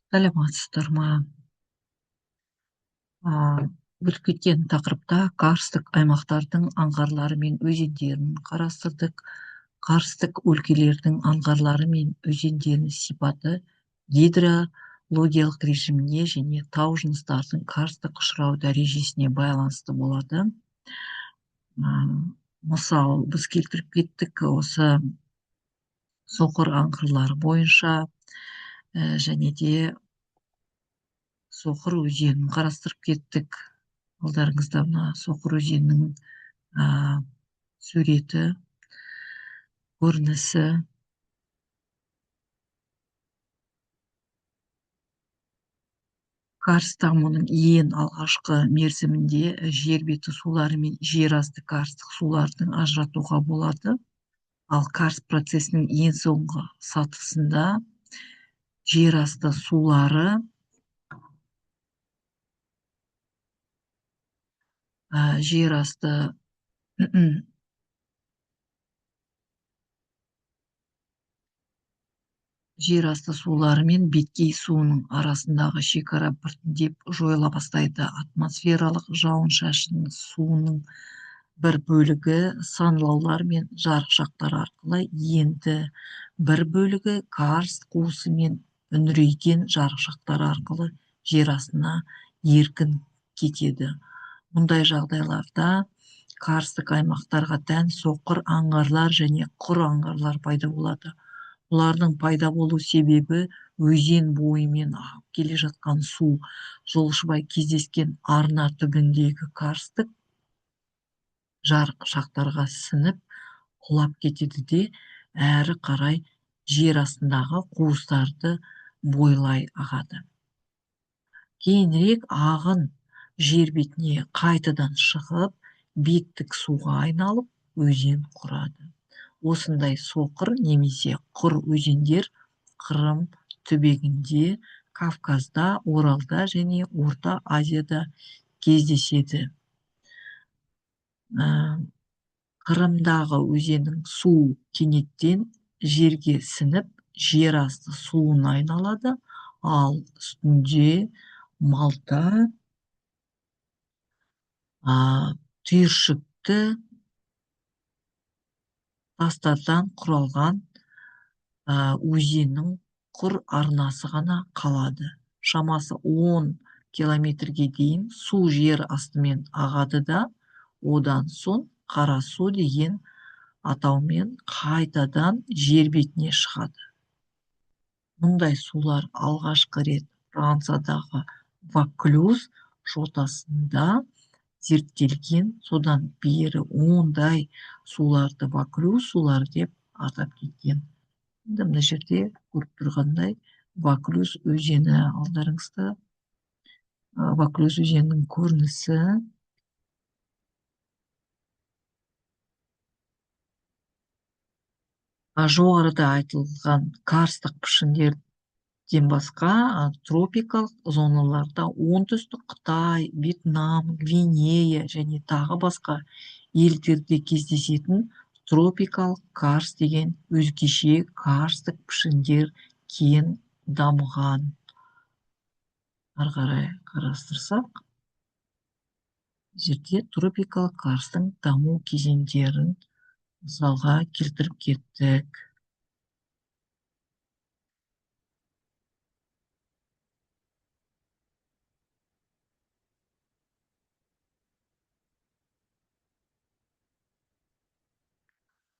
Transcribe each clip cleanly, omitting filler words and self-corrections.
Саламатсыздар ма? Өтіп кеткен тақырыпта карсттық аймақтардың аңғарлары мен өзендерін қарастырдық. Карсттық өлкелердің аңғарлары мен өзендерінің сипаты гидрологиялық режиміне және тау жыныстардың карсттық ұшырау дәрежесіне байланысты болады. Мысал біз келтіріп кеттік осы соқыр аңғарлары бойынша және де соқыр өзенін қарастырып кеттік. Алдарыңызда мына соқыр өзенінің суреті, көрінісі. Карст дамуының ең алғашқы мерзімінде жер беті сулары мен жер асты карсттық сулардың ажыратуға болады. Ал карст процесінің ең соңғы сатысында жер асты сулары жер асты сулары мен беткей суының арасындағы шекара біртіндеп жойыла бастайды. Атмосфералық жауын-шашын суының бір бөлігі саңылаулар мен жарықшақтар арқылы, енді бір бөлігі карст қуысы мен үңірейген жарықшақтар арқылы жер астына еркін кетеді. Мұндай жағдайларда карсттық аймақтарға тән соқыр аңғарлар және құр аңғарлар пайда болады. Бұлардың пайда болу себебі өзен бойымен ағып келе жатқан су жолшыбай кездескен арна түбіндегі карсттық жарықшақтарға сіңіп құлап кетеді де әрі қарай жер астындағы қуыстарды бойлай ағады. Кейінірек ағын жер бетіне қайтадан шығып, беттік суға айналып, өзен құрады. Осындай соқыр немесе құр өзендер Қырым түбегінде, Кавказда, Оралда және Орта Азияда кездеседі. Қырымдағы өзеннің су кенеттен жерге сіңіп, жер асты суына айналады, ал үстінде Малта түйіршікті тастардан құралған өзеннің құр арнасы ғана қалады. Шамасы 10 километрге дейін су жер астымен ағады да, одан соң Қарасу деген атаумен қайтадан жер бетіне шығады. Мұндай сулар алғашқы рет Франциядағы Ваклюз жотасында зерттелген, содан бері ондай суларды Ваклюз сулары деп атап кеткен. Мына жерде көріп тұрғандай Ваклюз өзені алдарыңызда. Ваклюз өзенінің көрінісі. Жоғарыда айтылған карсттық пішіндерден басқа тропикалық зоналарда оңтүстік Қытай, Вьетнам, Гвинея және тағы басқа елдерде кездесетін тропикалық карст деген өзгеше карсттық пішіндер кең дамыған. Ары қарай қарастырсақ, жерде тропикалық карсттың даму кезеңдерін мысалға келтіріп кеттік.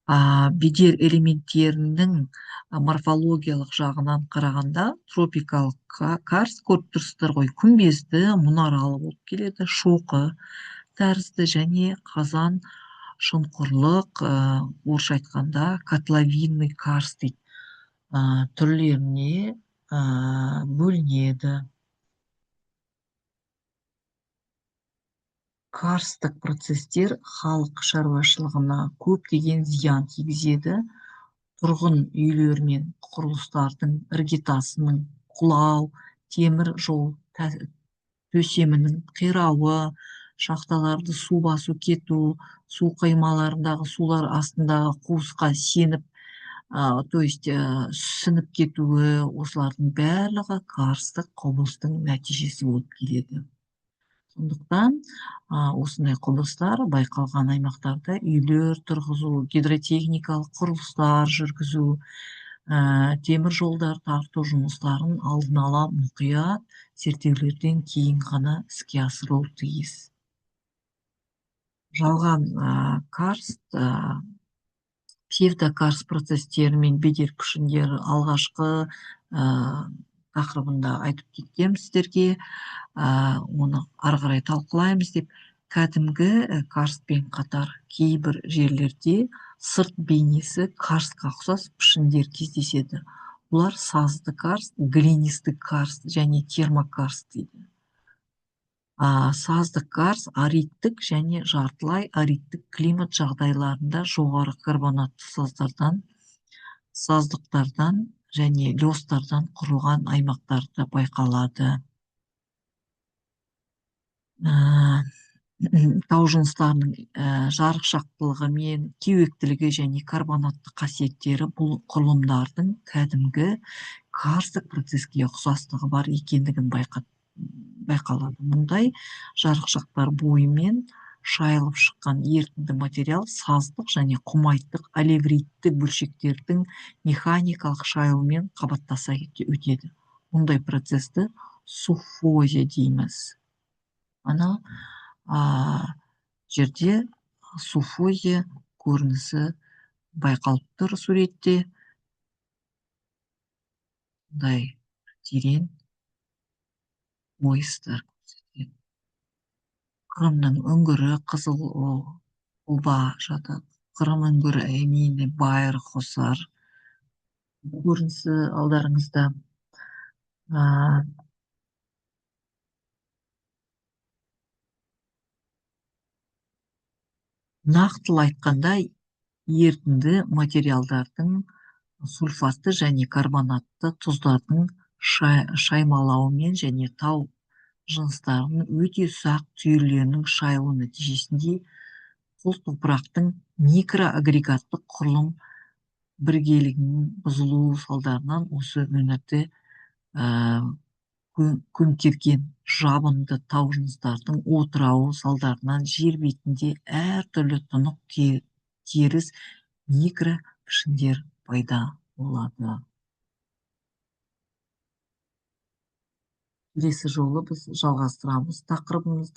Бедер элементтерінің морфологиялық жағынан қарағанда тропикалық карст көріп тұрсыздар ғой, күмбезді, мұнаралы болып келеді, шоқы тәрізді және қазан шұңқырлық, орысша айтқанда котловинный карст түрлеріне бөлінеді. Карсттық процестер халық шаруашылығына көптеген зиян тигізеді. Тұрғын үйлер мен құрылыстардың іргетасының құлау, темір жол төсемінің қирауы, шахталарды су басу кету, су қоймаларындағы сулар астындағы қуысқа сеніп То есть сіңіп кетуі, осылардың барлығы карсттық құбылыстың нәтижесі болып келеді. Сондықтан осындай құбылыстар байқалған аймақтарда үйлер тұрғызу, гидротехникалық құрылыстар жүргізу, темір жолдар тарту жұмыстарын алдын ала мұқият зерттеулерден кейін ғана іске асырылуы тиіс. Жалған карст, псевдокарст процестері мен бедер пішіндері алғашқы тақырыбында айтып кеткем сіздерге. Оны ары қарай талқылаймыз деп. Кәдімгі карстпен қатар кейбір жерлерде сырт бейнесі карстқа ұқсас пішіндер кездеседі. Бұлар сазды карст, глинисті карст және термокарст дейді. Саздық карст аридтік және жартылай аридтік климат жағдайларында жоғары карбонатты саздықтардан және лёстардан құрылған аймақтарда байқалады. Тау жыныстарының жарықшақтылығы мен кеуектілігі және карбонатты қасиеттері бұл құрылымдардың кәдімгі карстық процеске ұқсастығы бар екендігін байқалады. Мұндай жарықшақтар бойымен шайылып шыққан ерітінді материал саздық және құмайттық алевритті бөлшектердің механикалық шайылумен қабаттаса өтеді. Мұндай процесті суффузия дейміз. Ана жерде суффузия көрінісі байқалып тұр суретте. Бұндай терең ойыстар. Қырымның үңгірі қызыл ұлба жатады. Қырым үңгірі әмейіне байыр қосар. Көрінісі алдарыңызда. Нақтылы айтқанда ерітінді материалдардың сульфатты және карбонатты тұздардың шаймалауымен және тау жыныстарының өте ұсақ түйірлерінің шайылу нәтижесінде сол топырақтың микроагрегаттық құрылым біргелігінің бұзылуы салдарынан осы өңірде көмкерген жабынды тау жыныстардың отырауы салдарынан жер бетінде әртүрлі тұнық теріс микропішіндер пайда болады. Келесі жолы біз жалғастырамыз тақырыбымызды.